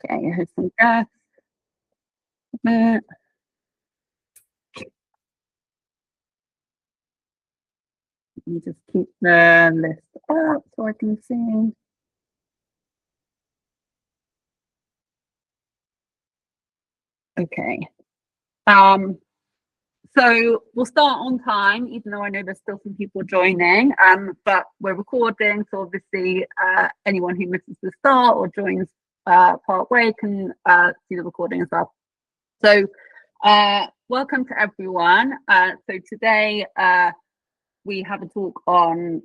Okay, here's some gas. Let me just keep the list up so I can see. Okay. So we'll start on time, even though I know there's still some people joining. But we're recording, so obviously anyone who misses the start or joins part way can see the recording as well. So welcome to everyone. So today we have a talk on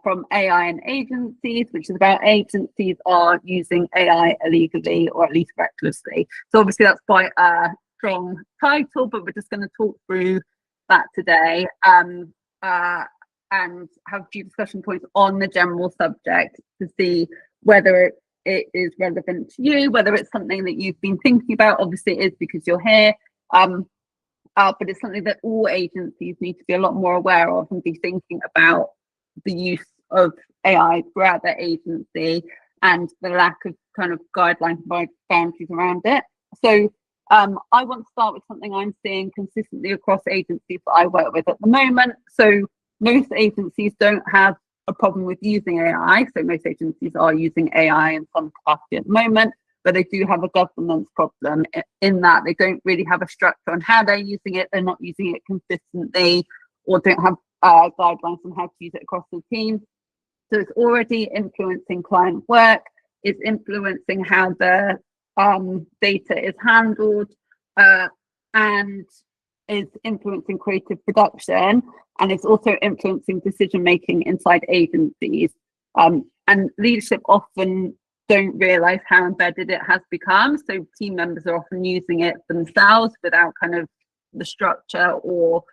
from AI and agencies, which is about agencies are using AI illegally or at least recklessly. So obviously that's quite a strong title, but we're just going to talk through that today and have a few discussion points on the general subject to see whether it is relevant to you, whether it's something that you've been thinking about. Obviously it is because you're here. But it's something that all agencies need to be a lot more aware of and be thinking about the use of AI throughout their agency and the lack of kind of guidelines and boundaries around it. So I want to start with something I'm seeing consistently across agencies that I work with at the moment. So most agencies don't have a problem with using AI. So most agencies are using AI in some capacity at the moment, but they do have a governance problem in that they don't really have a structure on how they're using it. They're not using it consistently or don't have guidelines on how to use it across the team. So it's already influencing client work. It's influencing how the data is handled and is influencing creative production. And it's also influencing decision making inside agencies. And leadership often don't realize how embedded it has become. So team members are often using it themselves without kind of the structure or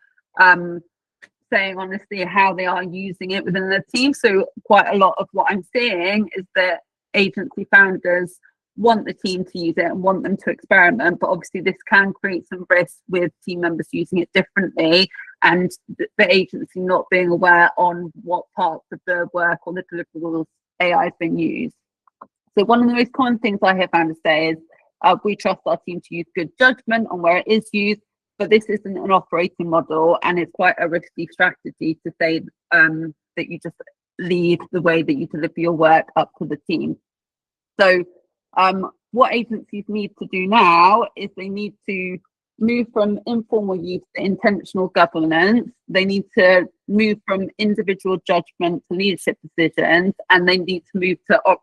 saying honestly how they are using it within the team. So quite a lot of what I'm seeing is that agency founders want the team to use it and want them to experiment, but obviously this can create some risk with team members using it differently and the agency not being aware on what parts of the work or the deliverables AI has been used. So one of the most common things I hear founders say is we trust our team to use good judgment on where it is used, but this isn't an operating model and it's quite a risky strategy to say that you just leave the way that you deliver your work up to the team. So what agencies need to do now is they need to move from informal use to intentional governance. They need to move from individual judgment to leadership decisions, and they need to move to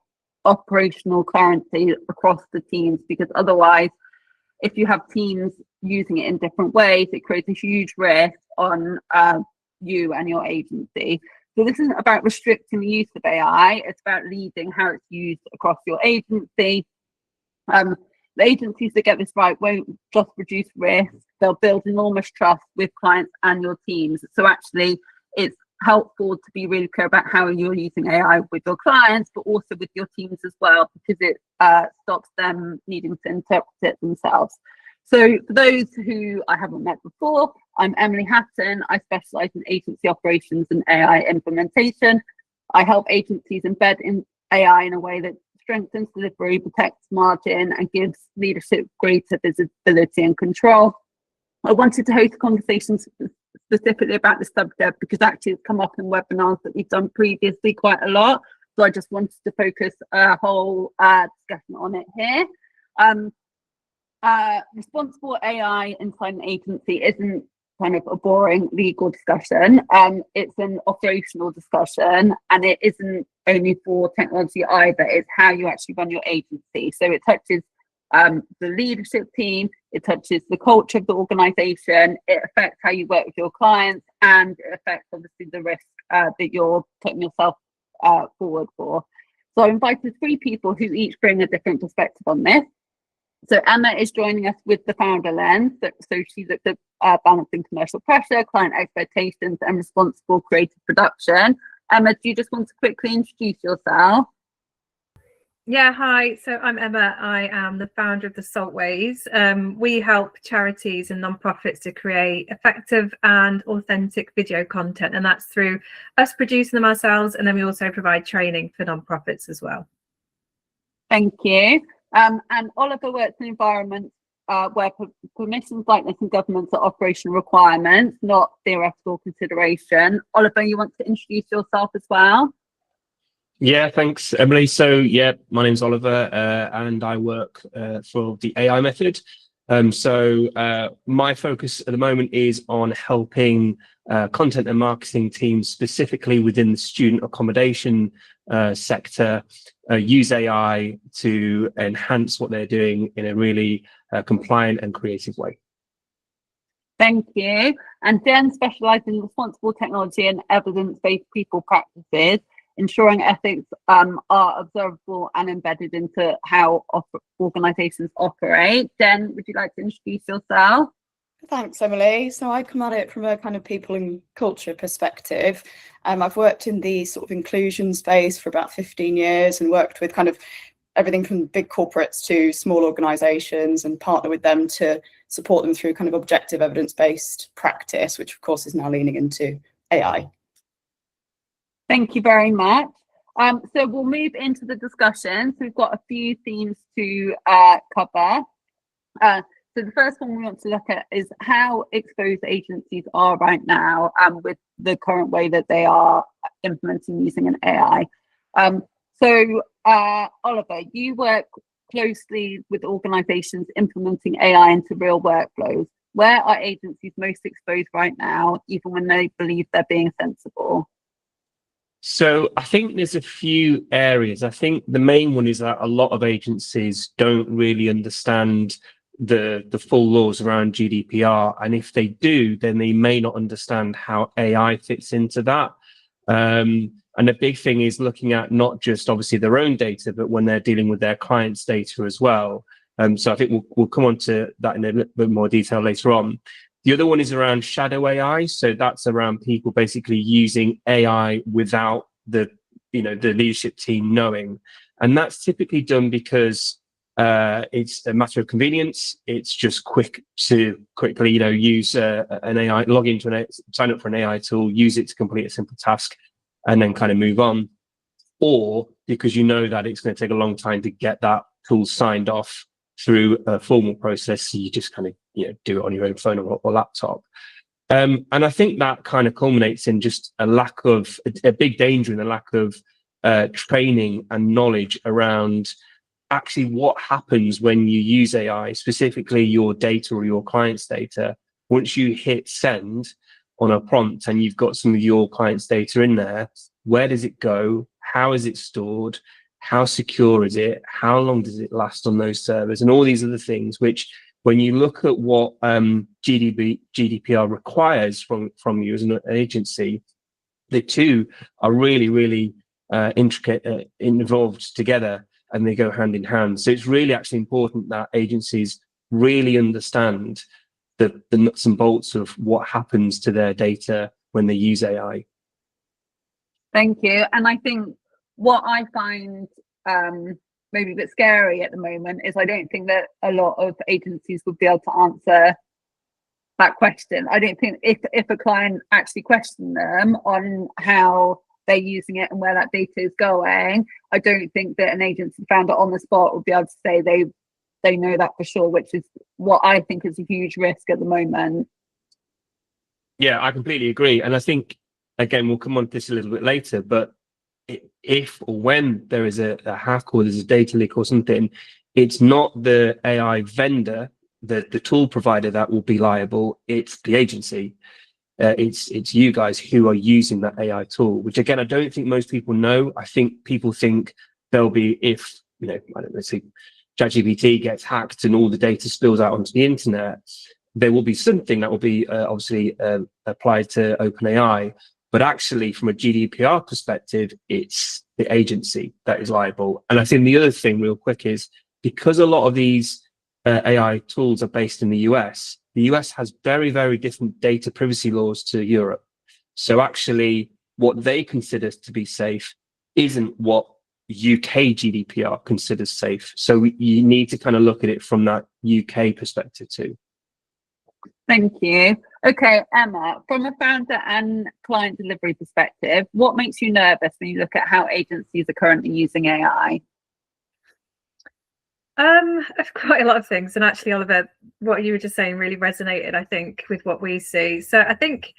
operational clarity across the teams, because otherwise if you have teams using it in different ways, it creates a huge risk on you and your agency. So this isn't about restricting the use of AI, it's about leading how it's used across your agency. The agencies that get this right won't just reduce risk, they'll build enormous trust with clients and your teams. So actually it's helpful to be really clear about how you're using AI with your clients, but also with your teams as well, because it stops them needing to interpret it themselves. So for those who I haven't met before, I'm Emily Hatton. I specialise in agency operations and AI implementation. I help agencies embed in AI in a way that strengthens delivery, protects margin, and gives leadership greater visibility and control. I wanted to host conversations specifically about this subject because actually it's come up in webinars that we've done previously quite a lot. So I just wanted to focus a whole discussion on it here. Responsible AI inside an agency isn't kind of a boring legal discussion. It's an operational discussion, and it isn't only for technology either. It's how you actually run your agency. So it touches the leadership team, it touches the culture of the organization, it affects how you work with your clients, and it affects obviously the risk that you're putting yourself forward for. So I invited 3 people who each bring a different perspective on this. So Emma is joining us with the founder lens. So she looked at balancing commercial pressure, client expectations, and responsible creative production. Emma, do you just want to quickly introduce yourself? Yeah, hi. So I'm Emma. I am the founder of The Saltways. We help charities and nonprofits to create effective and authentic video content, and that's through us producing them ourselves, and then we also provide training for nonprofits as well. Thank you. And Oliver works in environments where permissions, likeness, and governance are operational requirements, not theoretical consideration. Oliver, you want to introduce yourself as well? Yeah, thanks, Emily. So, yeah, my name's Oliver, and I work for the AI Method. My focus at the moment is on helping content and marketing teams, specifically within the student accommodation sector, use AI to enhance what they're doing in a really compliant and creative way. Thank you. And Jen specializes in responsible technology and evidence-based people practices, ensuring ethics are observable and embedded into how organizations operate. Jen, would you like to introduce yourself? Thanks, Emily. So I come at it from a kind of people and culture perspective. I've worked in the sort of inclusion space for about 15 years and worked with kind of everything from big corporates to small organizations, and partner with them to support them through kind of objective evidence-based practice, which of course is now leaning into AI. Thank you very much. So we'll move into the discussion. So we've got a few themes to cover. So the first one we want to look at is how exposed agencies are right now with the current way that they are implementing using an AI. Oliver, you work closely with organizations implementing AI into real workflows. Where are agencies most exposed right now, even when they believe they're being sensible? So I think there's a few areas. I think the main one is that a lot of agencies don't really understand the full laws around GDPR. And if they do, then they may not understand how AI fits into that. And the big thing is looking at not just obviously their own data, but when they're dealing with their clients' data as well. So I think we'll come on to that in a little bit more detail later on. The other one is around shadow AI. So that's around people basically using AI without the leadership team knowing. And that's typically done because it's a matter of convenience. It's just quickly, use an AI, log into sign up for an AI tool, use it to complete a simple task, and then kind of move on. Or because you know that it's going to take a long time to get that tool signed off through a formal process, so you just kind of do it on your own phone or laptop. And I think that kind of culminates in just a big danger in the lack of training and knowledge around actually what happens when you use AI, specifically your data or your client's data. Once you hit send on a prompt and you've got some of your client's data in there, where does it go? How is it stored? How secure is it? How long does it last on those servers? And all these other things, which when you look at what GDPR requires from you as an agency, the two are really, really intricate, involved together, and they go hand in hand. So it's really actually important that agencies really understand the nuts and bolts of what happens to their data when they use AI. Thank you. And I think what I find maybe a bit scary at the moment is I don't think that a lot of agencies would be able to answer that question. I don't think if a client actually questioned them on how they're using it and where that data is going, I don't think that an agency found it on the spot would be able to say they know that for sure, which is what I think is a huge risk at the moment. Yeah, I completely agree. And I think, again, we'll come on to this a little bit later, but if or when there is a hack or there's a data leak or something, it's not the AI vendor, the tool provider that will be liable, it's the agency. It's you guys who are using that AI tool, which again, I don't think most people know. I think people think there'll be, if, I don't know, say ChatGPT gets hacked and all the data spills out onto the internet, there will be something that will be obviously applied to OpenAI. But actually, from a GDPR perspective, it's the agency that is liable. And I think the other thing, real quick, is because a lot of these AI tools are based in the US has very, very different data privacy laws to Europe. So actually, what they consider to be safe isn't what UK GDPR considers safe. So you need to kind of look at it from that UK perspective too. Thank you. Okay, Emma, from a founder and client delivery perspective, what makes you nervous when you look at how agencies are currently using AI? Quite a lot of things, and actually, Oliver, what you were just saying really resonated, I think, with what we see. So I think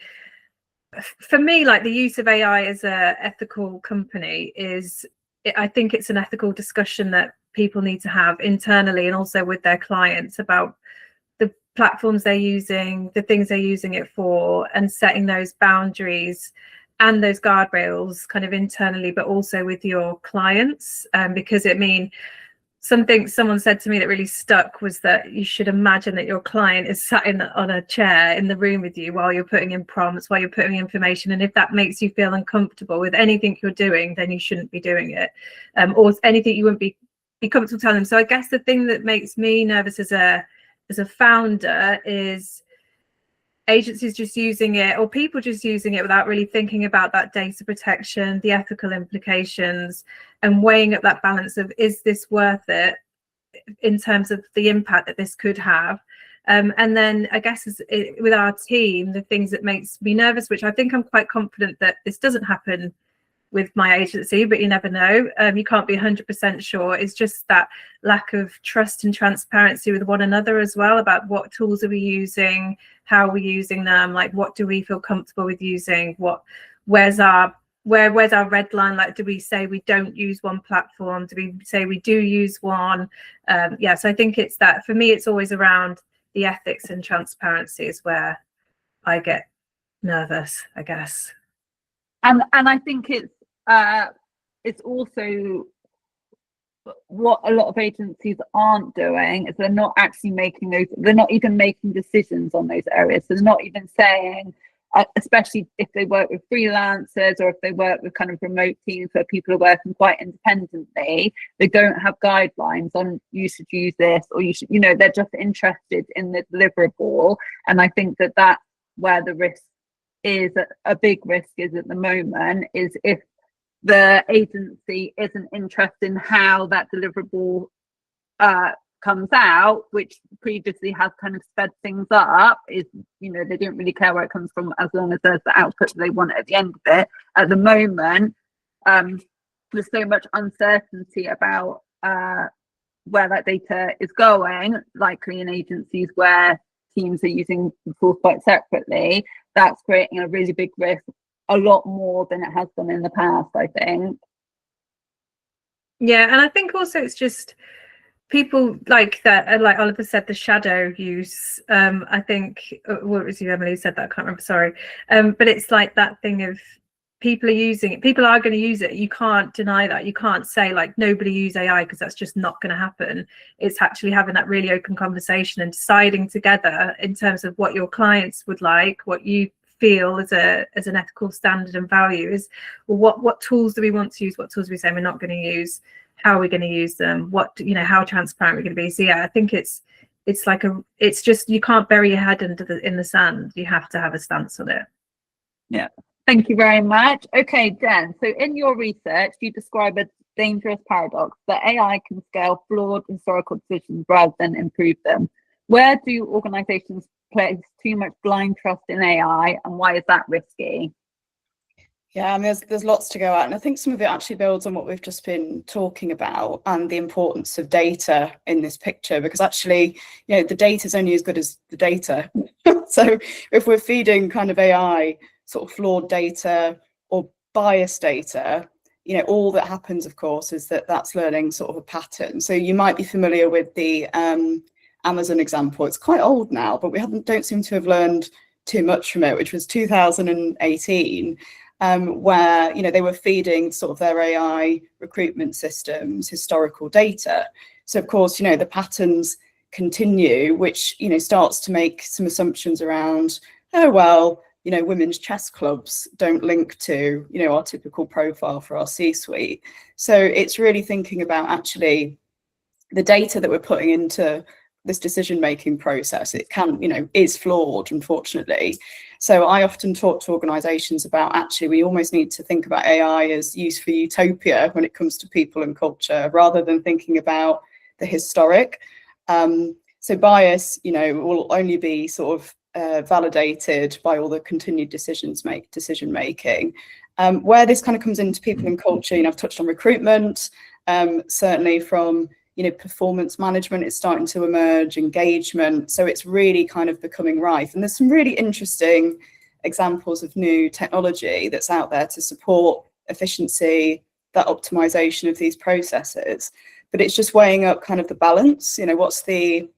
for me, like the use of AI as a ethical company I think it's an ethical discussion that people need to have internally and also with their clients about the platforms they're using, the things they're using it for, and setting those boundaries and those guardrails kind of internally, but also with your clients. Because something someone said to me that really stuck was that you should imagine that your client is sat on a chair in the room with you while you're putting in prompts, while you're putting information. And if that makes you feel uncomfortable with anything you're doing, then you shouldn't be doing it, or anything you wouldn't be comfortable telling them. So I guess the thing that makes me nervous as a founder is agencies just using it, or people just using it without really thinking about that data protection, the ethical implications, and weighing up that balance of, is this worth it in terms of the impact that this could have? And then I guess with our team, the things that makes me nervous, which I think I'm quite confident that this doesn't happen with my agency, but you never know. You can't be 100% sure. It's just that lack of trust and transparency with one another as well, about what tools are we using, how are we using them, like what do we feel comfortable with using, where's our red line? Like, do we say we don't use one platform? Do we say we do use one? Yeah, so I think it's that. For me, it's always around the ethics and transparency is where I get nervous, I guess. And I think it's also what a lot of agencies aren't doing is they're not actually they're not even making decisions on those areas. So they're not even saying, especially if they work with freelancers or if they work with kind of remote teams where people are working quite independently, they don't have guidelines on you should use this or you should, they're just interested in the deliverable. And I think that that's where the risk is, a big risk is at the moment, is if the agency isn't interested in how that deliverable comes out, which previously has kind of sped things up, is they don't really care where it comes from as long as there's the output they want at the end of it. At the moment, there's so much uncertainty about where that data is going, likely in agencies where teams are using the tools quite separately. That's creating a really big risk, a lot more than it has done in the past, I think. Yeah, and I think also it's just people like that, like Oliver said, the shadow use. I think, what was you, Emily, said that? I can't remember, sorry. But it's like that thing of people are using it, people are going to use it. You can't deny that. You can't say like nobody use AI, because that's just not going to happen. It's actually having that really open conversation and deciding together in terms of what your clients would like, what you feel as an ethical standard and value is, well, what tools do we want to use, what tools are we saying we're not going to use, how are we going to use them, how transparent we're going to be. So yeah, I think it's just, you can't bury your head in the sand. You have to have a stance on it. Yeah, thank you very much. Okay, Jen, so in your research you describe a dangerous paradox that AI can scale flawed historical decisions rather than improve them. Where do organizations place too much blind trust in AI, and why is that risky? Yeah, I mean, there's lots to go at, and I think some of it actually builds on what we've just been talking about and the importance of data in this picture, because actually, the data is only as good as the data. So if we're feeding kind of AI sort of flawed data or biased data, all that happens, of course, is that's learning sort of a pattern. So you might be familiar with the Amazon example. It's quite old now, but we don't seem to have learned too much from it, which was 2018, where they were feeding sort of their AI recruitment systems historical data. So of course, the patterns continue, which starts to make some assumptions around, oh well, women's chess clubs don't link to our typical profile for our C-suite. So it's really thinking about actually the data that we're putting into this decision-making process. It can, is flawed, unfortunately. So I often talk to organizations about actually we almost need to think about AI as used for utopia when it comes to people and culture, rather than thinking about the historic. So bias, will only be sort of validated by all the continued decision making. Where this kind of comes into people and culture, I've touched on recruitment, certainly from performance management is starting to emerge, engagement. So it's really kind of becoming rife. And there's some really interesting examples of new technology that's out there to support efficiency, that optimization of these processes. But it's just weighing up kind of the balance, what's the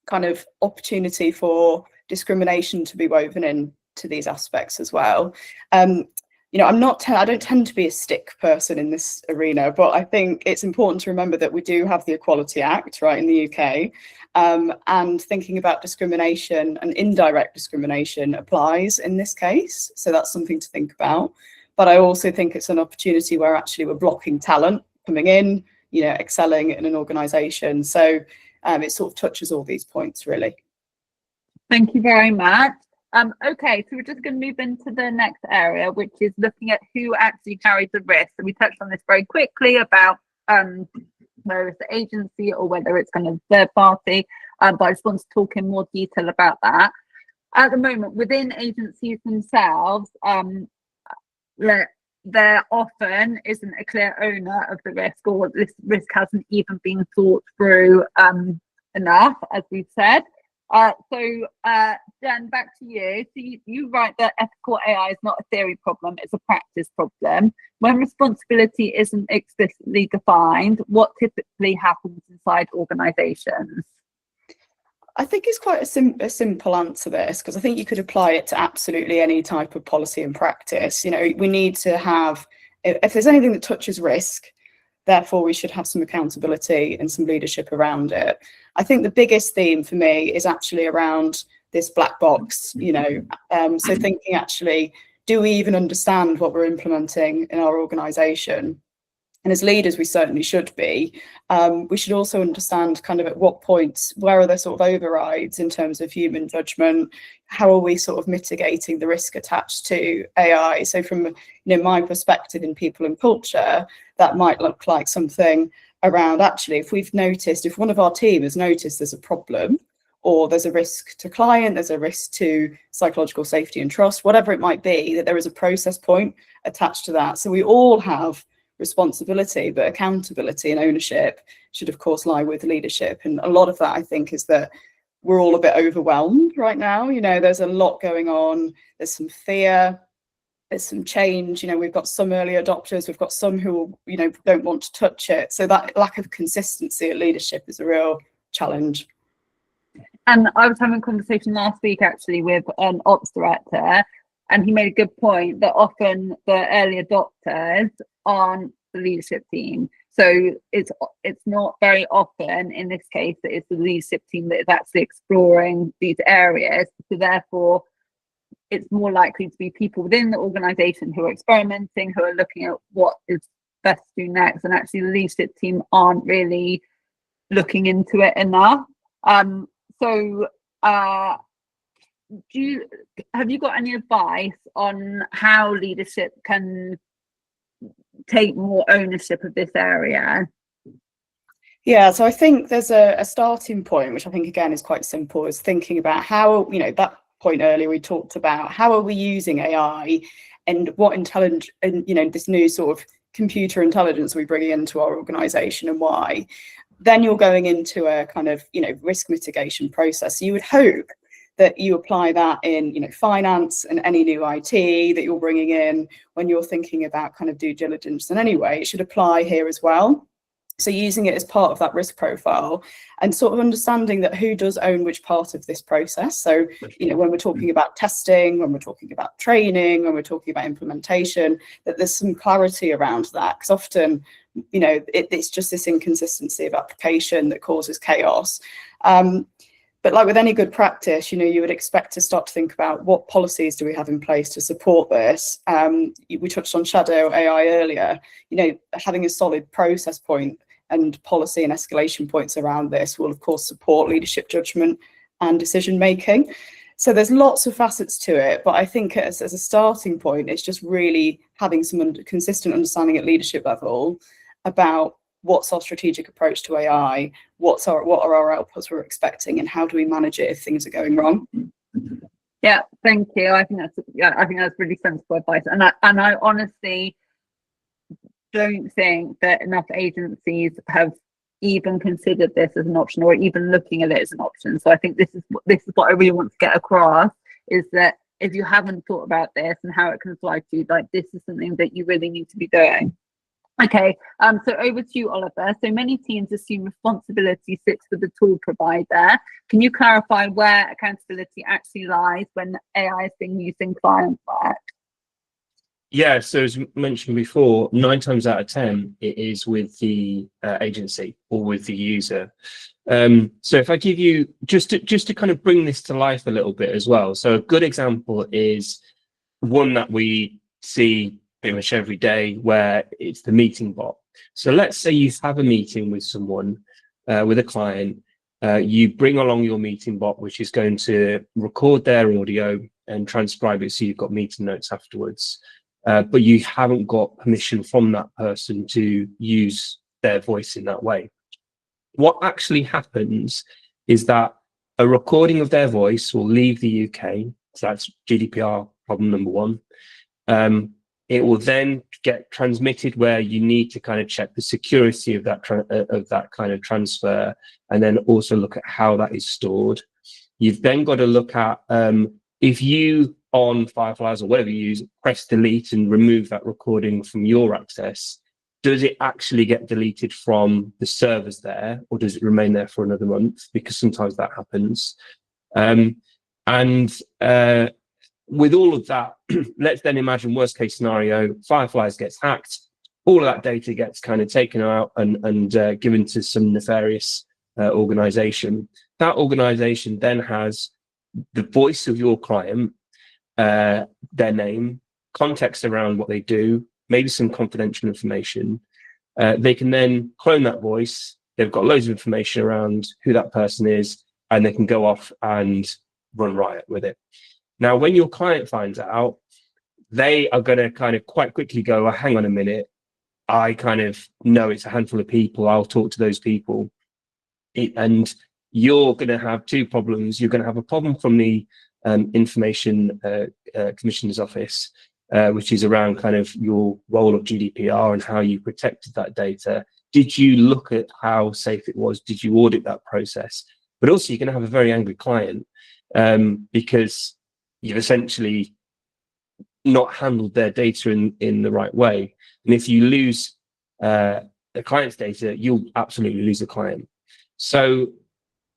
kind of opportunity for discrimination to be woven into these aspects as well. I don't tend to be a stick person in this arena, but I think it's important to remember that we do have the Equality Act, right, in the UK, and thinking about discrimination and indirect discrimination applies in this case. So that's something to think about. But I also think it's an opportunity where actually we're blocking talent coming in, excelling in an organisation. So it sort of touches all these points, really. Thank you very much. Okay, so we're just going to move into the next area, which is looking at who actually carries the risk. So we touched on this very quickly about whether it's the agency or whether it's kind of third party, but I just want to talk in more detail about that. At the moment, within agencies themselves, there often isn't a clear owner of the risk, or this risk hasn't even been thought through enough, as we've said. Jen, back to you. So you write that ethical AI is not a theory problem, it's a practice problem. When responsibility isn't explicitly defined, what typically happens inside organisations? I think it's quite a simple answer this, because I think you could apply it to absolutely any type of policy and practice. We need to have, if there's anything that touches risk, therefore we should have some accountability and some leadership around it. I think the biggest theme for me is actually around this black box, so thinking actually, do we even understand what we're implementing in our organisation? And as leaders, we certainly should be. We should also understand kind of at what points, where are there sort of overrides in terms of human judgment? How are we sort of mitigating the risk attached to AI? So from my perspective in people and culture, that might look like something around actually, if one of our team has noticed there's a problem, or there's a risk to client, there's a risk to psychological safety and trust, whatever it might be, that there is a process point attached to that. So we all have responsibility, but accountability and ownership should of course lie with leadership. And a lot of that, I think, is that we're all a bit overwhelmed right now. There's a lot going on, there's some fear, there's some change. We've got some early adopters, we've got some who don't want to touch it. So that lack of consistency at leadership is a real challenge. And I was having a conversation last week actually with an ops director, and he made a good point that often the early adopters aren't the leadership team. So it's not very often in this case that it's the leadership team that is actually exploring these areas. So therefore, it's more likely to be people within the organisation who are experimenting, who are looking at what is best to do next, and actually the leadership team aren't really looking into it enough. Have you got any advice on how leadership can take more ownership of this area? Yeah, so I think there's a starting point, which I think again is quite simple, is thinking about how, that point earlier we talked about, how are we using AI and what intelligence, and this new sort of computer intelligence we're bringing into our organisation and why. Then you're going into a kind of risk mitigation process. So you would hope that you apply that in finance and any new IT that you're bringing in when you're thinking about kind of due diligence. And anyway, it should apply here as well. So using it as part of that risk profile and sort of understanding that who does own which part of this process. So, when we're talking about testing, when we're talking about training, when we're talking about implementation, that there's some clarity around that. Because often, it's just this inconsistency of application that causes chaos. But like with any good practice, you would expect to start to think about what policies do we have in place to support this. We touched on shadow AI earlier, having a solid process point and policy and escalation points around this will of course support leadership judgment and decision making. So there's lots of facets to it, but I think as a starting point, it's just really having some consistent understanding at leadership level about what's our strategic approach to AI, what are our outputs we're expecting, and how do we manage it if things are going wrong. Yeah, thank you. I think that's really sensible advice, and I honestly don't think that enough agencies have even considered this as an option or even looking at it as an option. So I think this is what I really want to get across, is that if you haven't thought about this and how it can apply to you, like this is something that you really need to be doing. Okay, so over to you, Oliver. So many teams assume responsibility sits with the tool provider. Can you clarify where accountability actually lies when AI is being used in client work? Yeah, so as mentioned before, 9 times out of 10, it is with the agency or with the user. So if I give you, just to kind of bring this to life a little bit as well. So a good example is one that we see pretty much every day, where it's the meeting bot. So let's say you have a meeting with someone, with a client, you bring along your meeting bot, which is going to record their audio and transcribe it so you've got meeting notes afterwards. But you haven't got permission from that person to use their voice in that way. What actually happens is that a recording of their voice will leave the UK. So that's GDPR problem number 1. It will then get transmitted where you need to kind of check the security of that kind of transfer, and then also look at how that is stored. You've then got to look at if you on Fireflies or whatever you use, press delete and remove that recording from your access, does it actually get deleted from the servers there, or does it remain there for another month? Because sometimes that happens. With all of that, let's then imagine worst case scenario, Fireflies gets hacked, all of that data gets kind of taken out and given to some nefarious organization. That organization then has the voice of your client, their name, context around what they do, maybe some confidential information. They can then clone that voice. They've got loads of information around who that person is, and they can go off and run riot with it. Now, when your client finds out, they are going to kind of quite quickly go, oh, hang on a minute, I kind of know it's a handful of people, I'll talk to those people. And you're going to have 2 problems. You're going to have a problem from the Information Commissioner's Office, which is around kind of your role of GDPR and how you protected that data. Did you look at how safe it was? Did you audit that process? But also you're going to have a very angry client because you've essentially not handled their data in the right way. And if you lose the client's data, you'll absolutely lose the client. So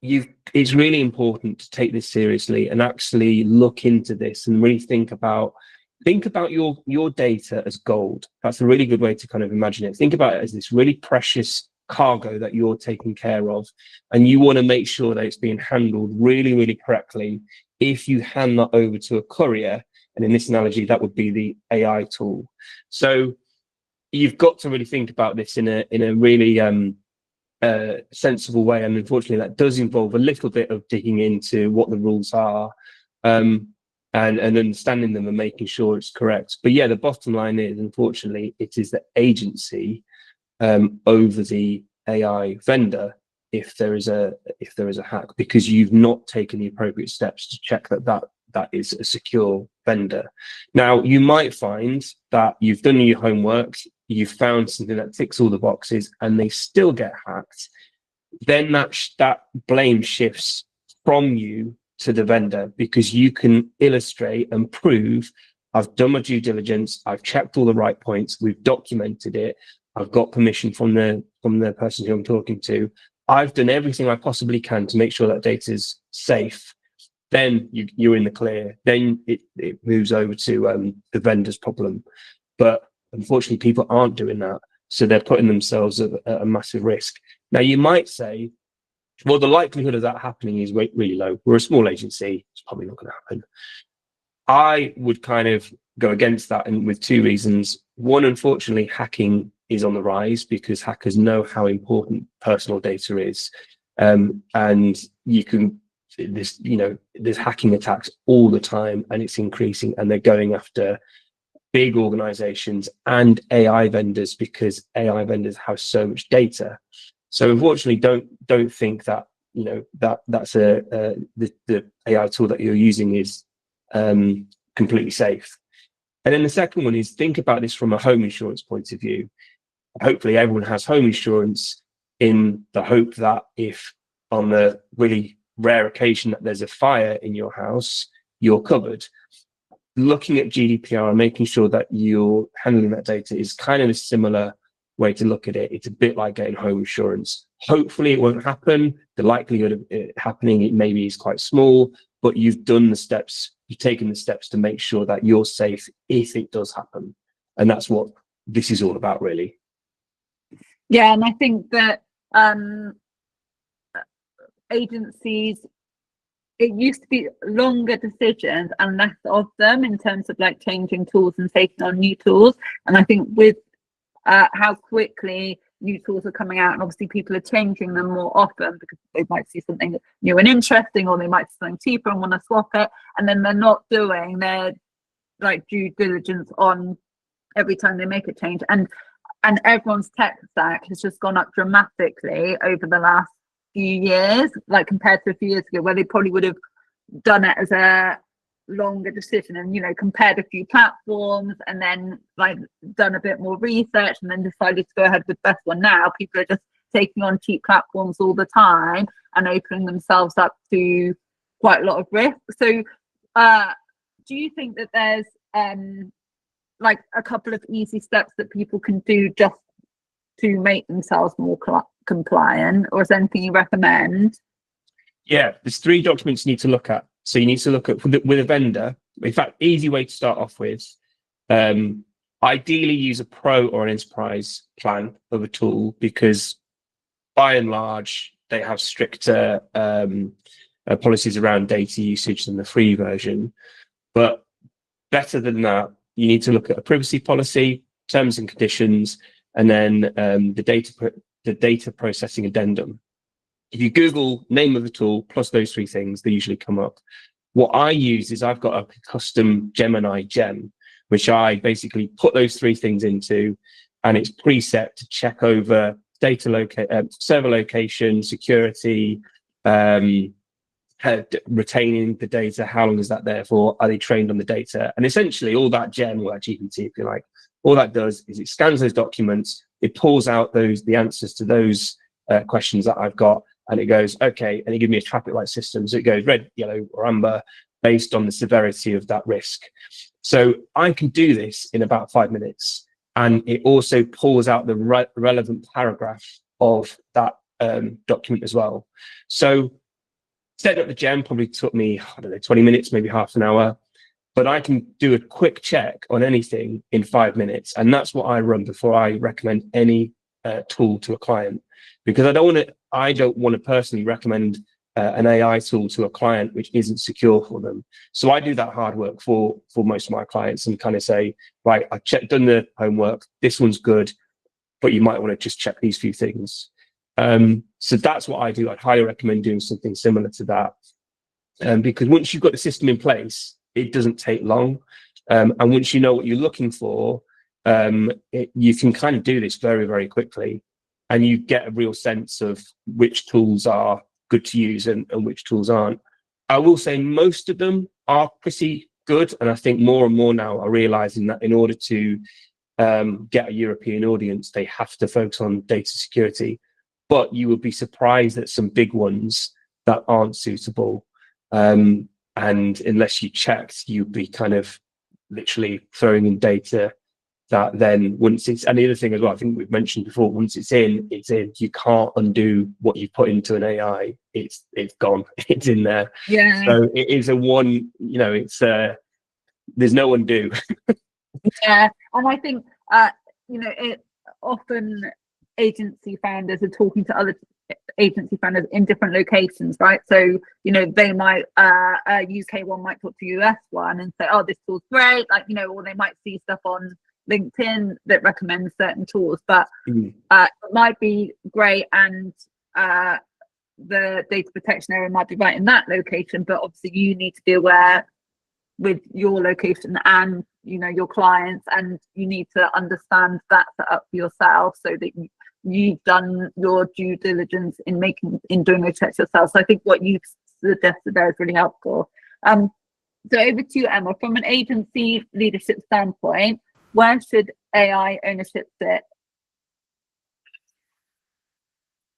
it's really important to take this seriously and actually look into this and really think about your data as gold. That's a really good way to kind of imagine it. Think about it as this really precious cargo that you're taking care of, and you want to make sure that it's being handled really, really correctly. If you hand that over to a courier, and in this analogy, that would be the AI tool. So you've got to really think about this in a really sensible way. And unfortunately, that does involve a little bit of digging into what the rules are and understanding them and making sure it's correct. But yeah, the bottom line is, unfortunately, it is the agency over the AI vendor if there is a hack, because you've not taken the appropriate steps to check that is a secure vendor. Now, you might find that you've done your homework, you've found something that ticks all the boxes, and they still get hacked. Then that blame shifts from you to the vendor, because you can illustrate and prove, I've done my due diligence, I've checked all the right points, we've documented it, I've got permission from the person who I'm talking to, I've done everything I possibly can to make sure that data is safe. Then you're in the clear. Then it moves over to the vendor's problem. But unfortunately, people aren't doing that, so they're putting themselves at a massive risk. Now, you might say, well, the likelihood of that happening is really low. We're a small agency, it's probably not going to happen. I would kind of go against that, and with 2 reasons. One, unfortunately, hacking is on the rise because hackers know how important personal data is, and there's hacking attacks all the time, and it's increasing, and they're going after big organizations and AI vendors because AI vendors have so much data. So unfortunately, don't think that that's the AI tool that you're using is completely safe. And then the second one is, think about this from a home insurance point of view. Hopefully everyone has home insurance. in the hope that if on the really rare occasion that there's a fire in your house, you're covered. Looking at GDPR and making sure that you're handling that data is kind of a similar way to look at it. It's a bit like getting home insurance. Hopefully it won't happen. The likelihood of it happening, it maybe is quite small, but you've done the steps, you've taken the steps to make sure that you're safe if it does happen. And that's what this is all about, really. Yeah, and I think that agencies, it used to be longer decisions and less of them in terms of like changing tools and taking on new tools. And I think with how quickly new tools are coming out, and obviously people are changing them more often because they might see something new and interesting, or they might see something cheaper and want to swap it, and then they're not doing their like due diligence on every time they make a change. And everyone's tech stack has just gone up dramatically over the last few years, like compared to a few years ago, where they probably would have done it as a longer decision and, you know, compared a few platforms and then like done a bit more research and then decided to go ahead with the best one. Now people are just taking on cheap platforms all the time and opening themselves up to quite a lot of risk. So do you think that there's like a couple of easy steps that people can do just to make themselves more compliant, or is there anything you recommend? Yeah, there's 3 documents you need to look at. So you need to look at with a vendor. In fact, easy way to start off with, ideally use a pro or an enterprise plan of a tool, because by and large they have stricter policies around data usage than the free version. But better than that, you need to look at a privacy policy, terms and conditions, and then the data processing addendum. If you Google name of the tool plus those 3 things, they usually come up. What I use is I've got a custom Gemini gem, which I basically put those 3 things into, and it's preset to check over data server location, security, retaining the data, how long is that there for, are they trained on the data? And essentially all that gem, or that GPT if you like, all that does is it scans those documents, it pulls out the answers to those questions that I've got, and it goes, okay, and it gives me a traffic light system. So it goes red, yellow, or amber based on the severity of that risk. So I can do this in about 5 minutes. And it also pulls out the relevant paragraph of that document as well. So setting up the gem probably took me, I don't know, 20 minutes, maybe half an hour. But I can do a quick check on anything in 5 minutes. And that's what I run before I recommend any tool to a client, because I don't want to personally recommend an AI tool to a client which isn't secure for them. So I do that hard work for most of my clients and kind of say, right, I've done the homework, this one's good, but you might want to just check these few things. So that's what I do. I'd highly recommend doing something similar to that, because once you've got the system in place, it doesn't take long. And once you know what you're looking for, you can kind of do this very, very quickly, and you get a real sense of which tools are good to use and which tools aren't. I will say most of them are pretty good, and I think more and more now are realizing that in order to get a European audience, they have to focus on data security. But you would be surprised at some big ones that aren't suitable. And unless you checked, you'd be kind of literally throwing in data that then once it's, and the other thing as well, I think we've mentioned before, once it's in, you can't undo what you put into an AI. It's gone, it's in there. Yeah. So it is a one, you know, it's there's no undo. Yeah, and I think you know, it often agency founders are talking to other agency founders in different locations, right? So, you know, they might a UK one might talk to US one and say, oh, this tool's great, like, you know, or they might see stuff on LinkedIn that recommends certain tools, but it might be great, and the data protection area might be right in that location, but obviously you need to be aware with your location and, you know, your clients, and you need to understand that setup for yourself so that you've done your due diligence in doing those checks yourself. So I think what you've suggested there is really helpful. So over to you, Emma, from an agency leadership standpoint, where should AI ownership sit?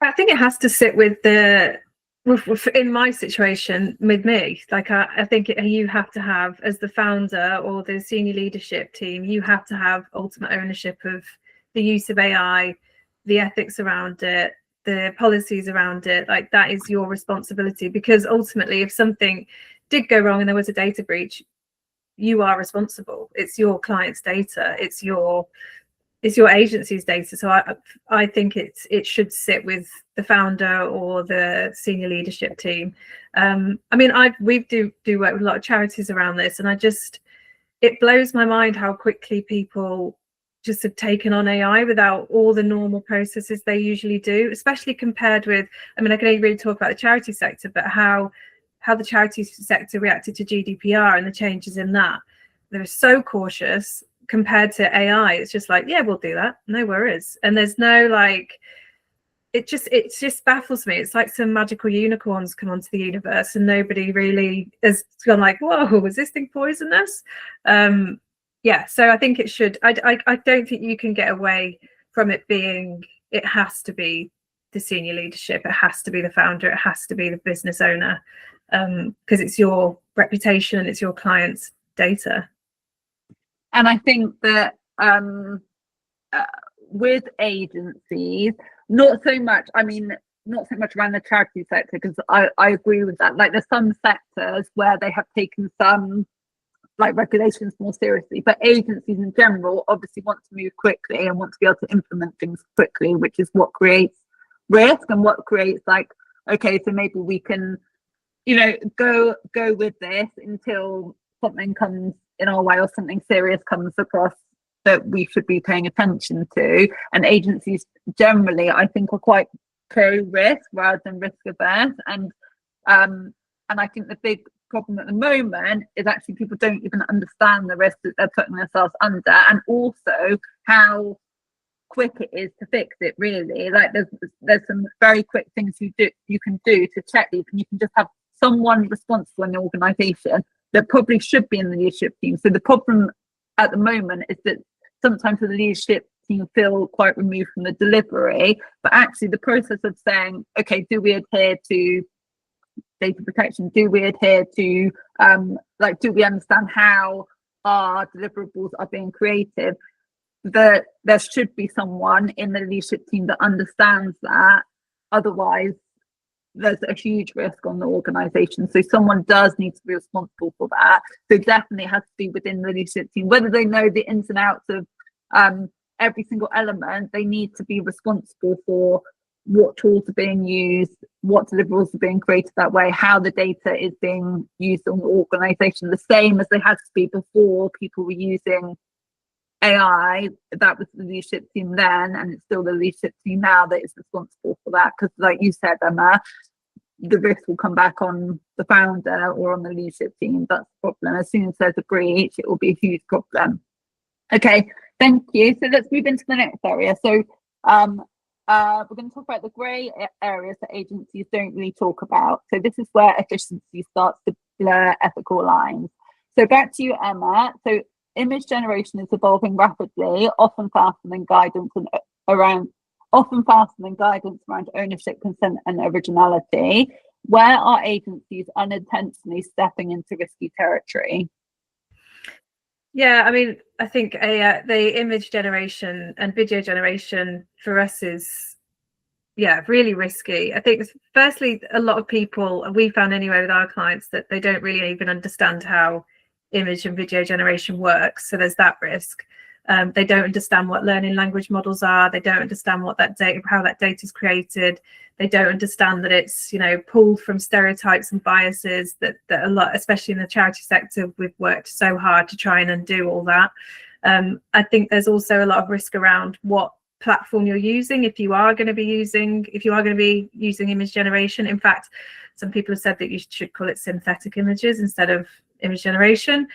I think it has to sit with in my situation with me, like I think you have to have, as the founder or the senior leadership team, you have to have ultimate ownership of the use of AI, the ethics around it, the policies around it. Like, that is your responsibility, because ultimately if something did go wrong and there was a data breach, you are responsible. It's your client's data, it's your agency's data. So I think it should sit with the founder or the senior leadership team. I mean, we do work with a lot of charities around this, and it blows my mind how quickly people just have taken on AI without all the normal processes they usually do, especially compared with, I mean, I can only really talk about the charity sector, but how the charity sector reacted to GDPR and the changes in that. They were so cautious. Compared to AI, it's just like, yeah, we'll do that, no worries. And there's no, like, it just baffles me. It's like some magical unicorns come onto the universe and nobody really has gone like, whoa, was this thing poisonous? Yeah, so I think it should, I don't think you can get away from it being, it has to be the senior leadership, it has to be the founder, it has to be the business owner, because it's your reputation and it's your client's data. And I think that with agencies, not so much around the charity sector, because I agree with that. Like, there's some sectors where they have taken some like regulations more seriously, but agencies in general obviously want to move quickly and want to be able to implement things quickly, which is what creates risk and what creates, like, okay, so maybe we can, go with this until something comes in our way or something serious comes across that we should be paying attention to. And agencies generally, I think, are quite pro-risk rather than risk-averse. And I think the big problem at the moment is actually people don't even understand the risk that they're putting themselves under, and also how quick it is to fix it. Really, like, there's some very quick things you can do to check these, and you can just have someone responsible in the organisation that probably should be in the leadership team. So the problem at the moment is that sometimes the leadership team feel quite removed from the delivery, but actually the process of saying, okay, do we adhere to data protection? Do we adhere to, do we understand how our deliverables are being created? There should be someone in the leadership team that understands that. Otherwise, there's a huge risk on the organisation. So someone does need to be responsible for that. So definitely has to be within the leadership team. Whether they know the ins and outs of every single element, they need to be responsible for what tools are being used, what deliverables are being created that way, how the data is being used on the organisation, the same as they had to be before people were using AI. That was the leadership team then, and it's still the leadership team now that is responsible for that. Because, like you said, Emma, the risk will come back on the founder or on the leadership team. That's the problem. As soon as there's a breach, it will be a huge problem. Okay, thank you. So let's move into the next area. So we're going to talk about the grey areas that agencies don't really talk about. So this is where efficiency starts to blur ethical lines. So back to you, Emma. So image generation is evolving rapidly, often faster than guidance around ownership, consent, and originality. Where are agencies unintentionally stepping into risky territory? Yeah, I mean, I think the image generation and video generation for us is, really risky. I think, firstly, a lot of people, we found anyway with our clients, that they don't really even understand how image and video generation works. So there's that risk. They don't understand what learning language models are. They don't understand what that data, how that data is created. They don't understand that it's, pulled from stereotypes and biases that a lot, especially in the charity sector, we've worked so hard to try and undo all that. I think there's also a lot of risk around what platform you're using if you are going to be using image generation. In fact, some people have said that you should call it synthetic images instead of image generation,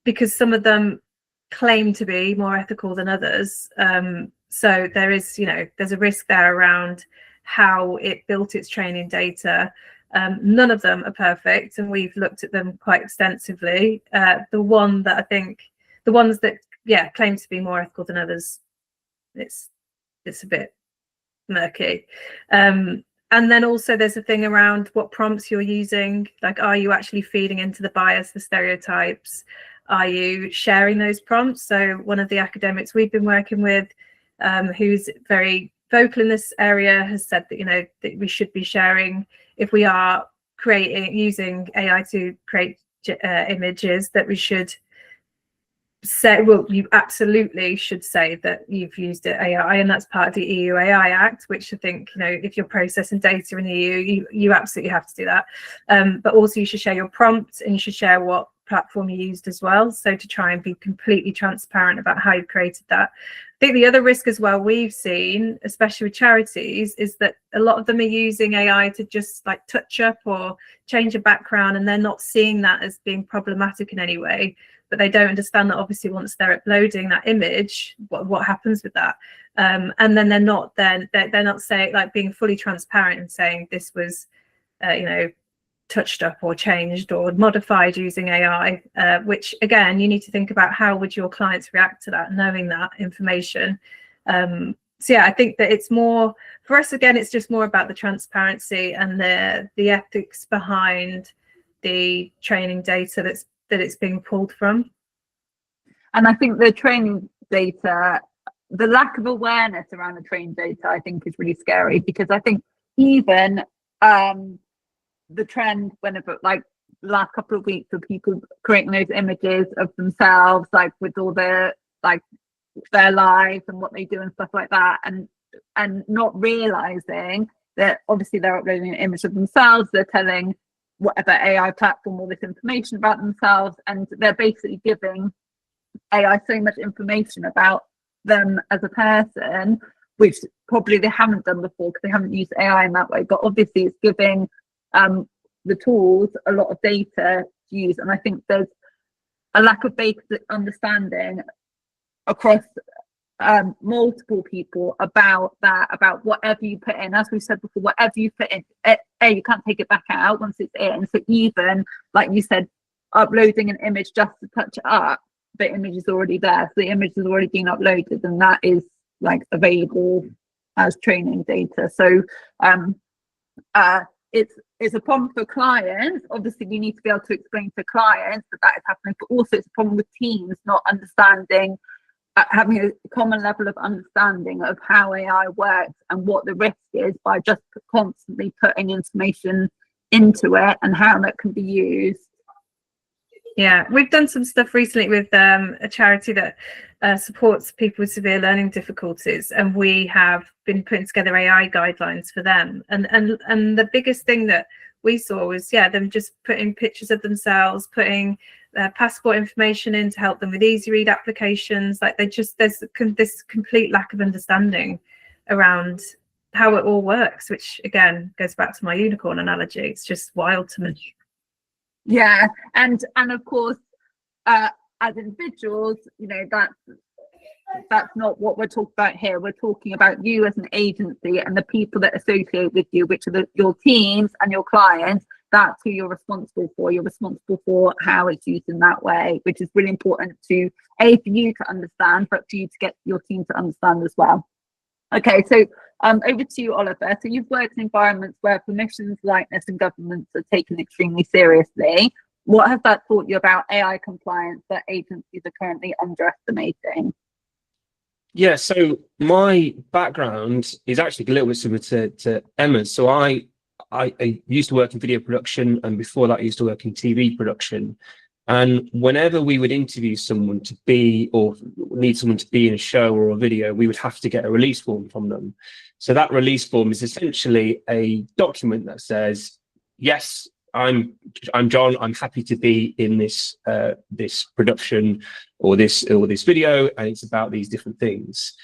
because some of them claim to be more ethical than others. So there is, there's a risk there around how it built its training data. None of them are perfect, and we've looked at them quite extensively. The ones that claim to be more ethical than others, it's a bit murky. And then also there's a thing around what prompts you're using. Like, are you actually feeding into the bias, the stereotypes? Are you sharing those prompts? So one of the academics we've been working with, who's very vocal in this area, has said that, you know, that we should be sharing, if we are using AI to create images, that we should say, well, you absolutely should say that you've used AI, and that's part of the EU AI Act, which I think, you know, if you're processing data in the EU, you absolutely have to do that. But also you should share your prompts, and you should share what platform you used as well, so to try and be completely transparent about how you've created that. I think the other risk as well we've seen, especially with charities, is that a lot of them are using AI to just like touch up or change a background, and they're not seeing that as being problematic in any way. But they don't understand that obviously once they're uploading that image, what happens with that, and then they're not saying, like, being fully transparent and saying this was, you know, touched up or changed or modified using AI. Which again, you need to think about how would your clients react to that, knowing that information. So yeah, I think that it's more for us. Again, it's just more about the transparency and the ethics behind the training data that it's being pulled from. And I think the training data, the lack of awareness around the training data, I think is really scary, because I think even the trend, whenever, like last couple of weeks, of people creating those images of themselves, like with all their, like their lives and what they do and stuff like that, and not realizing that obviously they're uploading an image of themselves, they're telling whatever AI platform all this information about themselves, and they're basically giving AI so much information about them as a person, which probably they haven't done before because they haven't used AI in that way. But obviously it's giving the tools a lot of data to use, and I think there's a lack of basic understanding across multiple people about that, about whatever you put in. As we said before, whatever you put in, you can't take it back out once it's in. So even, like you said, uploading an image just to touch it up, the image is already there, so the image has already been uploaded, and that is like available as training data. So it's a problem for clients. Obviously we need to be able to explain to clients that is happening, but also it's a problem with teams not understanding, having a common level of understanding of how AI works and what the risk is by just constantly putting information into it and how that can be used. Yeah, we've done some stuff recently with a charity that supports people with severe learning difficulties, and we have been putting together AI guidelines for them. And the biggest thing that we saw was, yeah, them just putting pictures of themselves, putting passport information in to help them with easy read applications. Like there's this complete lack of understanding around how it all works, which again goes back to my unicorn analogy. It's just wild to me. Yeah, and of course, as individuals, you know, that's not what we're talking about here. We're talking about you as an agency and the people that associate with you, which are your teams and your clients. That's who you're responsible for. You're responsible for how it's used in that way, which is really important to, for you to understand, but for you to get your team to understand as well. Okay, so over to you, Oliver. So you've worked in environments where permissions, likeness, and governance are taken extremely seriously. What has that taught you about AI compliance that agencies are currently underestimating? Yeah, so my background is actually a little bit similar to Emma's. So I used to work in video production, and before that I used to work in TV production. And whenever we would interview someone to be, or need someone to be in a show or a video, we would have to get a release form from them. So that release form is essentially a document that says, yes, I'm John, I'm happy to be in this this production or this video, and it's about these different things.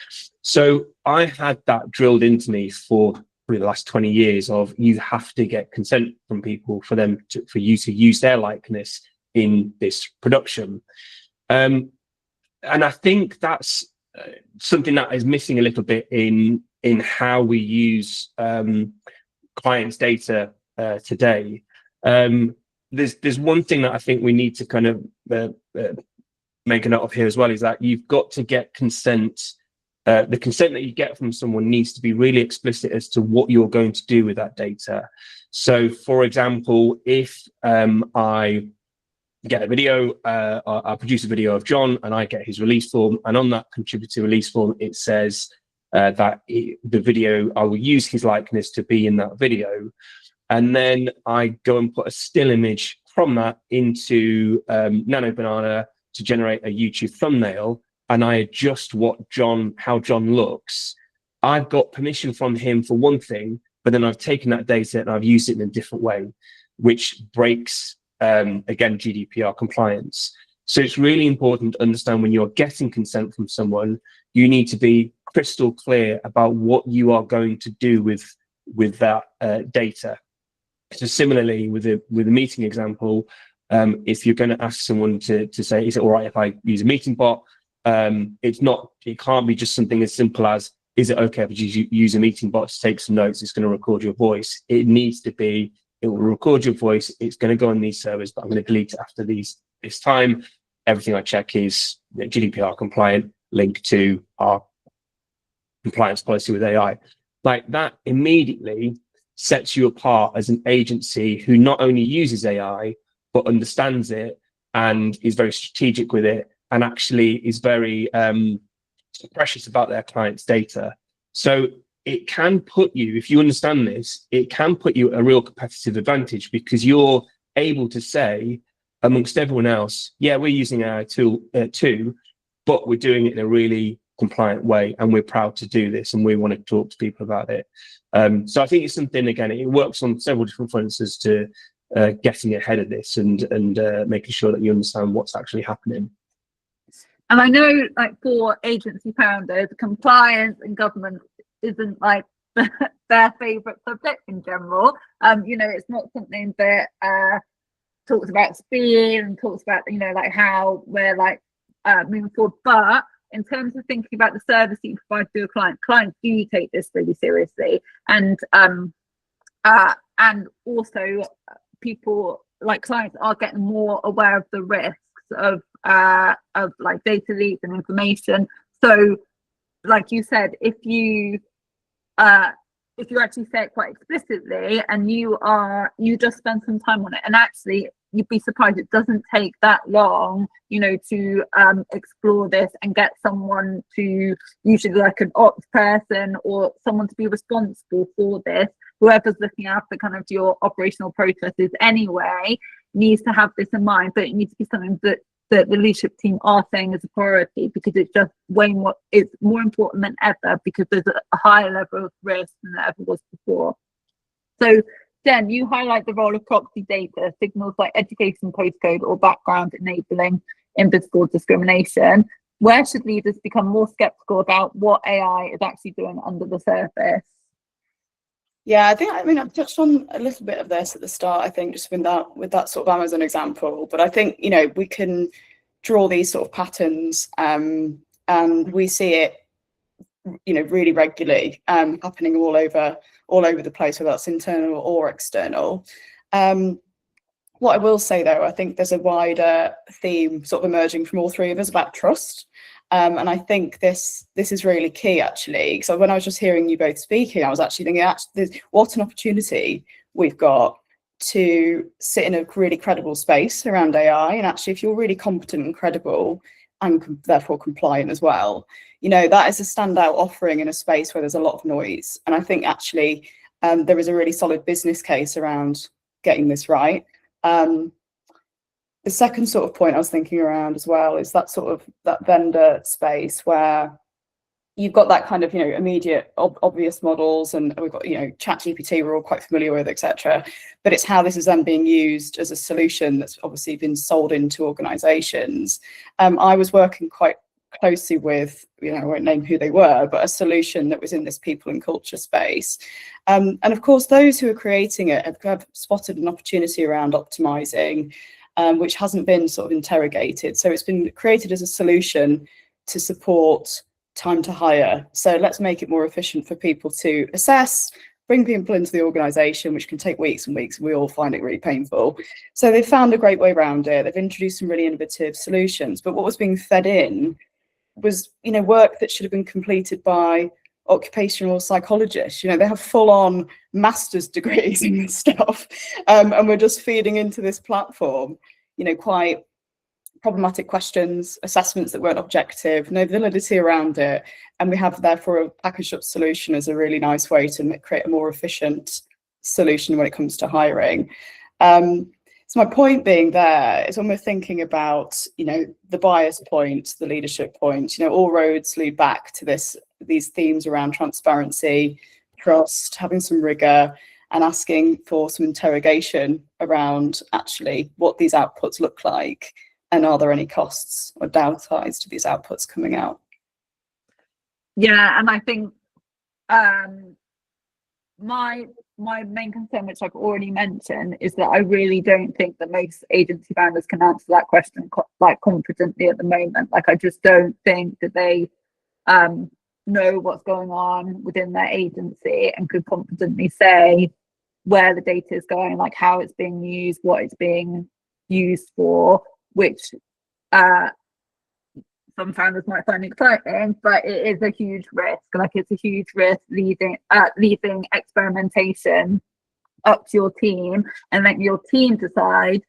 So I had that drilled into me for probably the last 20 years of, you have to get consent from people for you to use their likeness in this production. And I think that's something that is missing a little bit in how we use clients' data today. There's one thing that I think we need to kind of make a note of here as well, is that you've got to get consent the consent that you get from someone needs to be really explicit as to what you're going to do with that data. So, for example, if I get a video, I produce a video of John and I get his release form, and on that contributor release form, it says that the video, I will use his likeness to be in that video. And then I go and put a still image from that into Nano Banana to generate a YouTube thumbnail, and I adjust how John looks. I've got permission from him for one thing, but then I've taken that data and I've used it in a different way, which breaks, again, GDPR compliance. So it's really important to understand when you're getting consent from someone, you need to be crystal clear about what you are going to do with that data. So similarly, with a meeting example, if you're going to ask someone to say, is it all right if I use a meeting bot? It can't be just something as simple as, is it okay if you use a meeting bot to take some notes? It's going to record your voice. It needs to be, it will record your voice. It's going to go on these servers, but I'm going to delete it after this time. Everything I check is GDPR compliant, linked to our compliance policy with AI. Like that immediately sets you apart as an agency who not only uses AI, but understands it and is very strategic with it, and actually is very precious about their clients' data. So it can put you, if you understand this, it can put you at a real competitive advantage, because you're able to say, amongst everyone else, yeah, we're using AI tool too, but we're doing it in a really compliant way, and we're proud to do this, and we want to talk to people about it. So I think it's something, again, it works on several different fronts as to getting ahead of this and making sure that you understand what's actually happening. And I know, like, for agency founders, compliance and government isn't like their favorite subject in general. You know, it's not something that talks about speed and talks about, you know, like how we're like moving forward. But in terms of thinking about the service that you provide to your clients do take this really seriously, and also people, like, clients are getting more aware of the risks of like data leaks and information. So, like you said, if you actually say it quite explicitly and you just spend some time on it, and actually you'd be surprised it doesn't take that long, you know, to explore this and get someone to, usually like an ops person or someone to be responsible for this, whoever's looking after kind of your operational processes anyway, needs to have this in mind. But it needs to be something that the leadership team are saying as a priority, because it's just it's more important than ever, because there's a higher level of risk than there ever was before. So Jen, you highlight the role of proxy data, signals like education, postcode, or background enabling invisible discrimination. Where should leaders become more skeptical about what AI is actually doing under the surface? Yeah, I mean, I've touched on a little bit of this at the start, I think, just with that sort of Amazon example. But I think, you know, we can draw these sort of patterns, and we see it, you know, really regularly happening all over the place, whether that's internal or external. What I will say, though, I think there's a wider theme sort of emerging from all three of us about trust. And I think this is really key, actually. So when I was just hearing you both speaking, I was actually thinking, what an opportunity we've got to sit in a really credible space around AI. And actually, if you're really competent and credible and therefore compliant as well, you know, that is a standout offering in a space where there's a lot of noise. And I think actually there is a really solid business case around getting this right. The second sort of point I was thinking around as well is that sort of that vendor space where you've got that kind of, you know, immediate obvious models, and we've got, you know, ChatGPT we're all quite familiar with, etc. But it's how this is then being used as a solution that's obviously been sold into organizations. I was working quite closely with, you know, I won't name who they were, but a solution that was in this people and culture space. And of course, those who are creating it have spotted an opportunity around optimizing, which hasn't been sort of interrogated. So it's been created as a solution to support time to hire. So let's make it more efficient for people to assess, bring people into the organization, which can take weeks and weeks. We all find it really painful. So they've found a great way around it. They've introduced some really innovative solutions. But what was being fed in was, work that should have been completed by occupational psychologists. They have full-on master's degrees in this stuff, and we're just feeding into this platform, quite problematic questions, assessments that weren't objective, no validity around it, and we have therefore a packaged up solution as a really nice way to create a more efficient solution when it comes to hiring. So my point being there is when we're thinking about, the bias point, the leadership point, all roads lead back to these themes around transparency, trust, having some rigor, and asking for some interrogation around actually what these outputs look like, and are there any costs or downsides to these outputs coming out? Yeah, and I think my main concern, which I've already mentioned, is that I really don't think that most agency founders can answer that question confidently at the moment. I just don't think that they know what's going on within their agency and could confidently say where the data is going, how it's being used, what it's being used for, which some founders might find exciting, but it is a huge risk. It's a huge risk leaving experimentation up to your team and letting your team decide,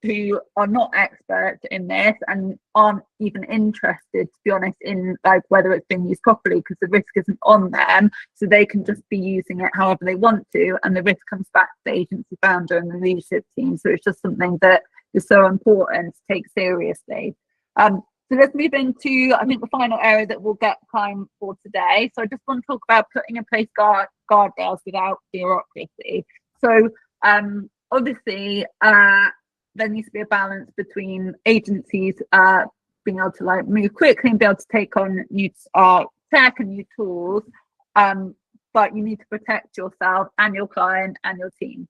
who are not experts in this and aren't even interested, to be honest, in whether it's being used properly, because the risk isn't on them, so they can just be using it however they want to, and the risk comes back to the agency founder and the leadership team. So it's just something that is so important to take seriously. So let's move into, I think, the final area that we'll get time for today. So I just want to talk about putting in place guardrails without bureaucracy. So obviously, there needs to be a balance between agencies being able to move quickly and be able to take on new tech and new tools, but you need to protect yourself and your client and your team.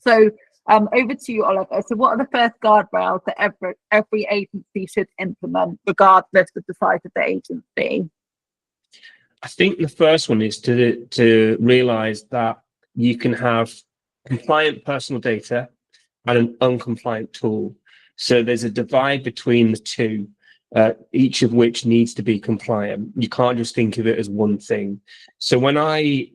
So over to you, Oliver. So what are the first guardrails that every agency should implement, regardless of the size of the agency? I think the first one is to realize that you can have compliant personal data and an uncompliant tool. So there's a divide between the two, each of which needs to be compliant. You can't just think of it as one thing. So when I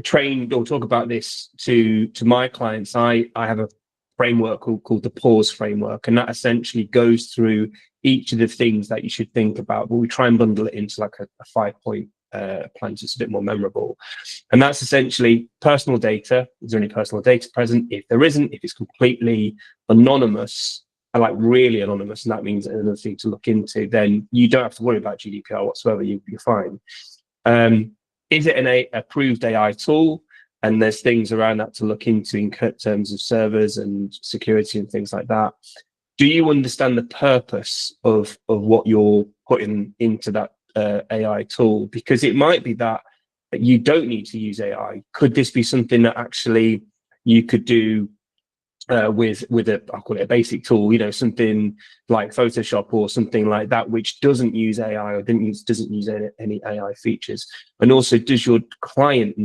train or talk about this to my clients, I have a framework called the PAUSE framework, and that essentially goes through each of the things that you should think about, but we try and bundle it into a 5-point plan, so it's a bit more memorable. And that's essentially personal data. Is there any personal data present? If there isn't, if it's completely anonymous, really anonymous, and that means another thing to look into, then you don't have to worry about GDPR whatsoever. You're fine. Is it an approved AI tool? And there's things around that to look into in terms of servers and security and things like that. Do you understand the purpose of what you're putting into that AI tool? Because it might be that you don't need to use AI. Could this be something that actually you could do with I'll call it a basic tool, something like Photoshop or something like that, which doesn't use AI or doesn't use any AI features? And also, does your client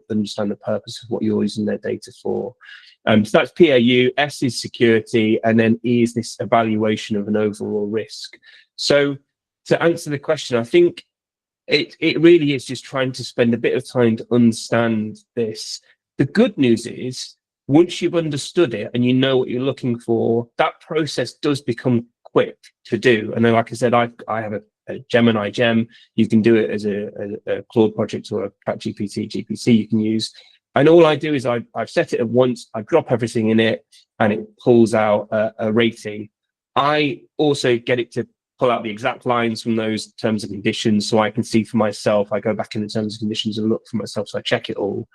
understand the purpose of what you're using their data for? So that's PAU. S is security, and then E is this evaluation of an overall risk. So to answer the question, I think it really is just trying to spend a bit of time to understand this. The good news is, once you've understood it and you know what you're looking for, that process does become quick to do. And then, like I said, I have a Gemini Gem. You can do it as a Claude project or a ChatGPT GPC you can use. And all I do is I've set it at once, I drop everything in it, and it pulls out a rating. I also get it to pull out the exact lines from those terms and conditions so I can see for myself. I go back in the terms and conditions and look for myself, so I check it all.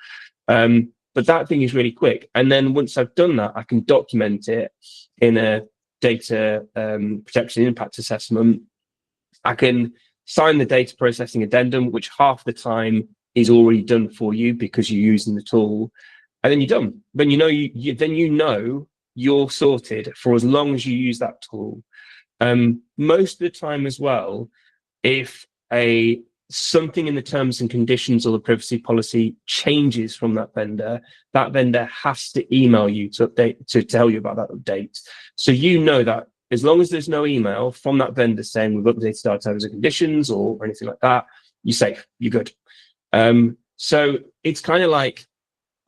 But that thing is really quick. And then once I've done that, I can document it in a data protection impact assessment. I can sign the data processing addendum, which half the time is already done for you because you're using the tool. And then you're done. Then you know you're sorted for as long as you use that tool. Most of the time as well, if something in the terms and conditions or the privacy policy changes from that vendor has to email you to update, to tell you about that update. So you know that as long as there's no email from that vendor saying we've updated our terms and conditions or anything like that, you're safe, you're good. So it's kind of like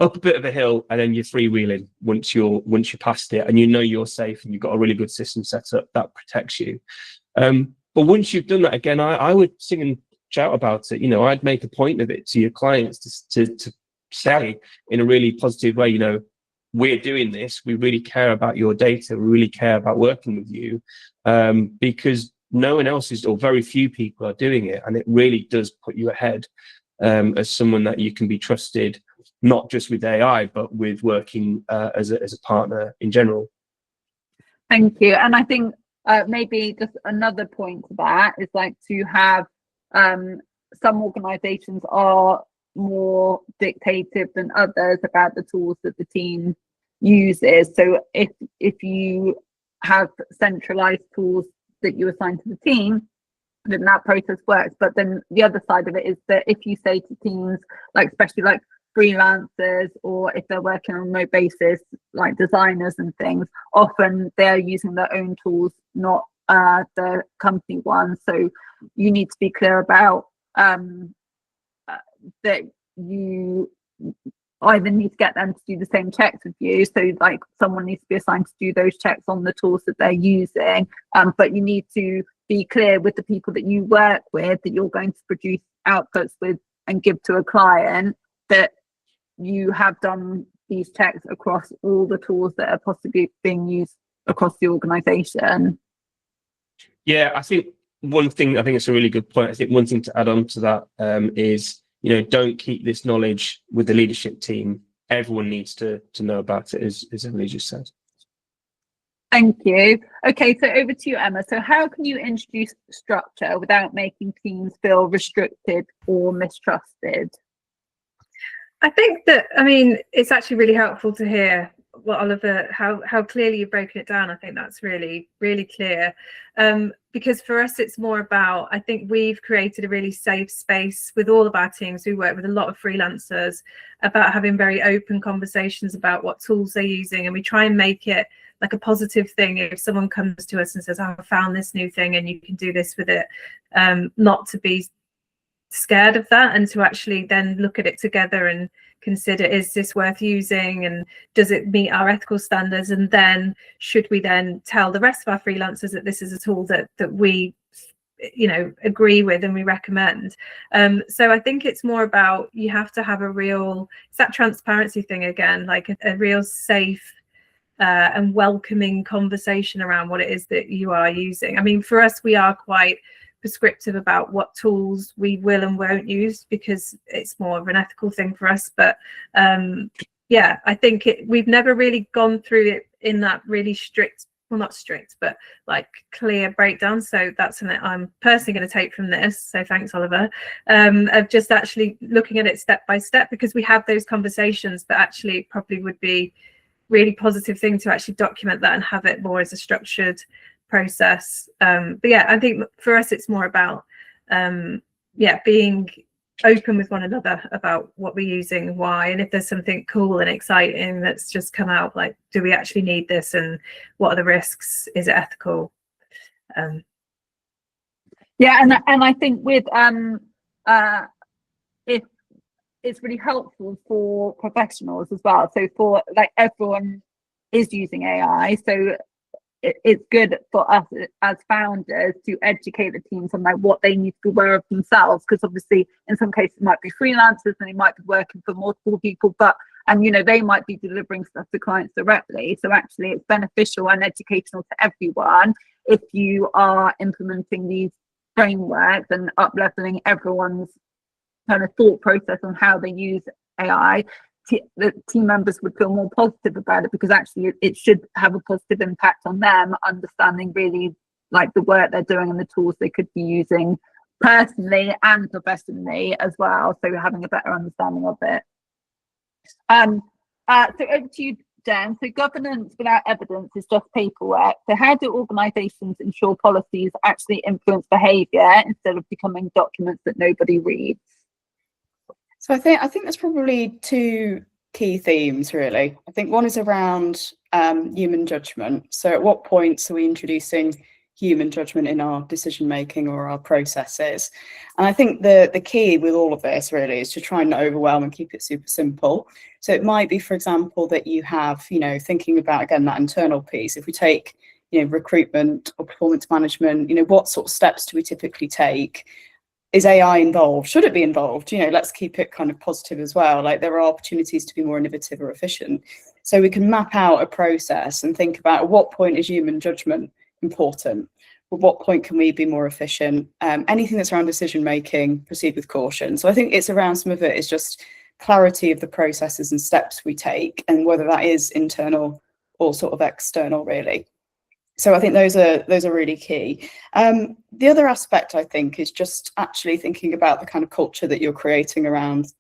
up a bit of a hill and then you're freewheeling once you're past it, and you know you're safe and you've got a really good system set up that protects you. But once you've done that, again, I would sing and shout about it. You know, I'd make a point of it to your clients to say in a really positive way, you know, we're doing this, we really care about your data, we really care about working with you, because no one else is, or very few people are doing it, and it really does put you ahead as someone that you can be trusted, not just with AI, but with working as a partner in general. Thank you. And I think maybe just another point to that is like to have some organizations are more dictative than others about the tools that the team uses. So if you have centralized tools that you assign to the team, then that process works. But then the other side of it is that if you say to teams, like especially like freelancers, or if they're working on a remote basis, like designers and things, often they're using their own tools, not the company ones. So you need to be clear about that you either need to get them to do the same checks with you, so like someone needs to be assigned to do those checks on the tools that they're using, but you need to be clear with the people that you work with that you're going to produce outputs with and give to a client, that you have done these checks across all the tools that are possibly being used across the organization. Yeah, I think it's a really good point. I think one thing to add on to that is, you know, don't keep this knowledge with the leadership team. Everyone needs to know about it, as Emily just said. Thank you. Okay, so over to you, Emma. So how can you introduce structure without making teams feel restricted or mistrusted? I think that, I mean, it's actually really helpful to hear what Oliver, how clearly you've broken it down. I think that's really, really clear. Because for us, it's more about, I think we've created a really safe space with all of our teams. We work with a lot of freelancers about having very open conversations about what tools they're using. And we try and make it like a positive thing. If someone comes to us and says, oh, I found this new thing and you can do this with it, not to be scared of that, and to actually then look at it together and consider, is this worth using, and does it meet our ethical standards, and then should we then tell the rest of our freelancers that this is a tool that we, you know, agree with and we recommend. So I think it's more about, you have to have a real, it's that transparency thing again, like a real safe and welcoming conversation around what it is that you are using. I mean, for us, we are quite prescriptive about what tools we will and won't use, because it's more of an ethical thing for us. But yeah, I think we've never really gone through it in that really strict, well, not strict, but like clear breakdown. So that's something I'm personally going to take from this. So thanks, Oliver, of just actually looking at it step by step, because we have those conversations, but actually it probably would be really positive thing to actually document that and have it more as a structured process. But yeah, I think for us it's more about being open with one another about what we're using, why, and if there's something cool and exciting that's just come out, like, do we actually need this, and what are the risks, is it ethical? Yeah, and I think with if it's really helpful for professionals as well. So for like everyone is using AI, so it's good for us as founders to educate the teams on like what they need to be aware of themselves, because obviously in some cases it might be freelancers and they might be working for multiple people, and you know, they might be delivering stuff to clients directly. So actually it's beneficial and educational to everyone if you are implementing these frameworks and up-leveling everyone's kind of thought process on how they use AI. The team members would feel more positive about it, because actually it should have a positive impact on them, understanding really like the work they're doing and the tools they could be using personally and professionally as well, so having a better understanding of it. So over to you, Jen. So governance without evidence is just paperwork. So how do organizations ensure policies actually influence behavior instead of becoming documents that nobody reads? So I think there's probably two key themes, really. I think one is around human judgment. So at what points are we introducing human judgment in our decision making or our processes? And I think the key with all of this really is to try and not overwhelm and keep it super simple. So it might be, for example, that you have, thinking about, again, that internal piece. If we take, recruitment or performance management, what sort of steps do we typically take? Is AI involved? Should it be involved? Let's keep it kind of positive as well. Like, there are opportunities to be more innovative or efficient. So we can map out a process and think about at what point is human judgment important? At what point can we be more efficient? Anything that's around decision making, proceed with caution. So I think it's around, some of it is just clarity of the processes and steps we take, and whether that is internal or sort of external, really. So I think those are really key. The other aspect, I think, is just actually thinking about the kind of culture that you're creating around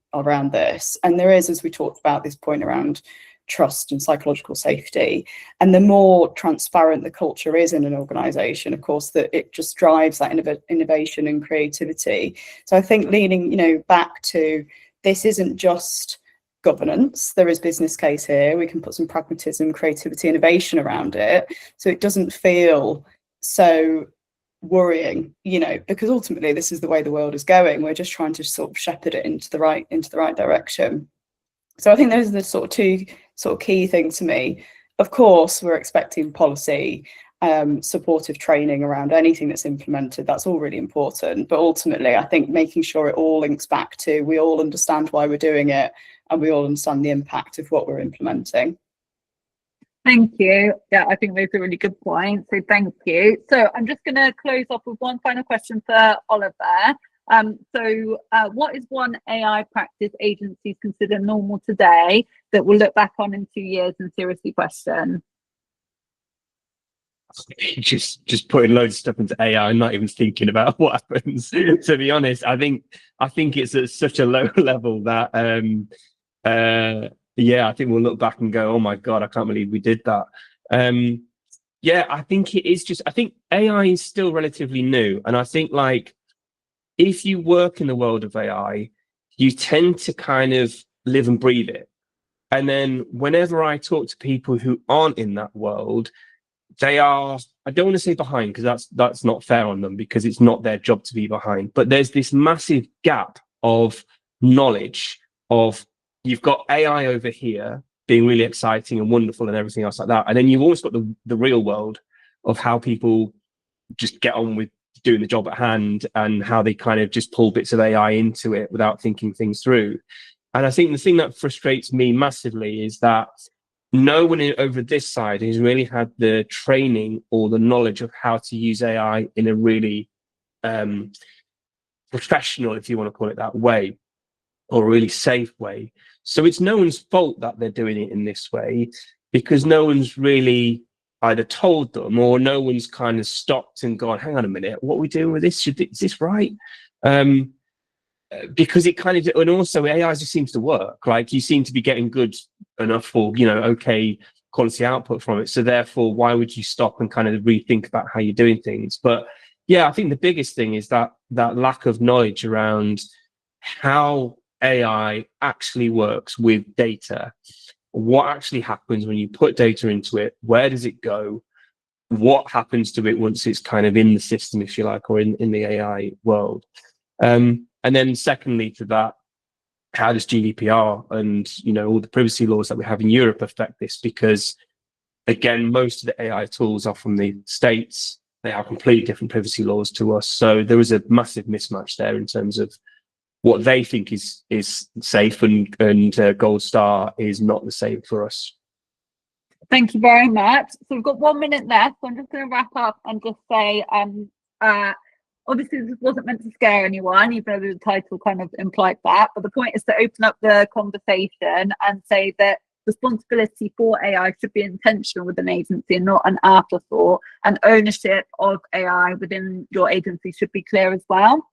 this. And there is, as we talked about, this point around trust and psychological safety. And the more transparent the culture is in an organization, of course, that it just drives that innovation and creativity. So I think leaning, back to, this isn't just governance, there is business case here. We can put some pragmatism, creativity, innovation around it, so it doesn't feel so worrying, because ultimately this is the way the world is going. We're just trying to sort of shepherd it into the right direction. So I think those are the sort of two key things to me. Of course, we're expecting policy, supportive training around anything that's implemented. That's all really important. But ultimately, I think making sure it all links back to, we all understand why we're doing it, and we all understand the impact of what we're implementing. Thank you. Yeah, I think those are really good points. So thank you. So I'm just going to close off with one final question for Oliver. What is one AI practice agencies consider normal today that we'll look back on in 2 years and seriously question? Just putting loads of stuff into AI and not even thinking about what happens. To be honest, I think it's at such a low level that I think we'll look back and go, oh my God, I can't believe we did that. I think it is just, I think AI is still relatively new. And I think, like, if you work in the world of AI, you tend to kind of live and breathe it. And then whenever I talk to people who aren't in that world, they are, I don't want to say behind, because that's not fair on them, because it's not their job to be behind. But there's this massive gap of knowledge of, you've got AI over here being really exciting and wonderful and everything else like that. And then you've always got the real world of how people just get on with doing the job at hand, and how they kind of just pull bits of AI into it without thinking things through. And I think the thing that frustrates me massively is that no one over this side has really had the training or the knowledge of how to use AI in a really professional, if you want to call it that way, or a really safe way. So it's no one's fault that they're doing it in this way, because no one's really either told them, or no one's kind of stopped and gone, hang on a minute, what are we doing with this? Is this right? Because it kind of, and also AI just seems to work. Like, you seem to be getting good enough for, okay quality output from it. So therefore, why would you stop and kind of rethink about how you're doing things? But yeah, I think the biggest thing is that lack of knowledge around how AI actually works with data. What actually happens when you put data into it? Where does it go? What happens to it once it's kind of in the system, if you like, or in the AI world? And then secondly to that, how does GDPR and all the privacy laws that we have in Europe affect this? Because again, most of the AI tools are from the States. They have completely different privacy laws to us. So there is a massive mismatch there in terms of what they think is safe, and Gold Star is not the same for us. Thank you very much. So we've got 1 minute left. So I'm just going to wrap up and just say, obviously this wasn't meant to scare anyone, even though the title kind of implied that. But the point is to open up the conversation and say that responsibility for AI should be intentional with an agency and not an afterthought. And ownership of AI within your agency should be clear as well.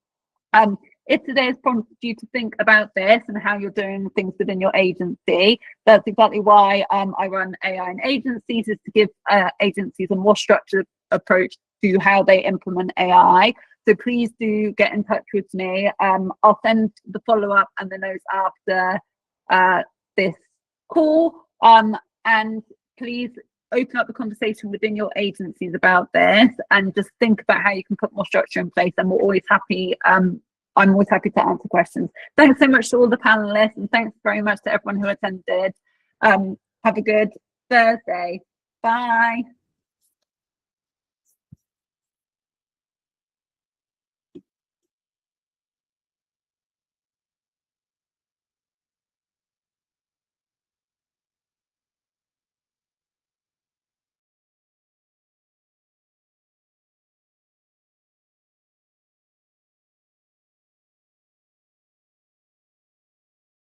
If today has prompted you to think about this and how you're doing things within your agency, that's exactly why I run AI in agencies, is to give agencies a more structured approach to how they implement AI. So please do get in touch with me. I'll send the follow-up and the notes after this Cool. And please open up the conversation within your agencies about this, and just think about how you can put more structure in place. And we're always happy. I'm always happy to answer questions. Thanks so much to all the panelists, and thanks very much to everyone who attended. Have a good Thursday. Bye.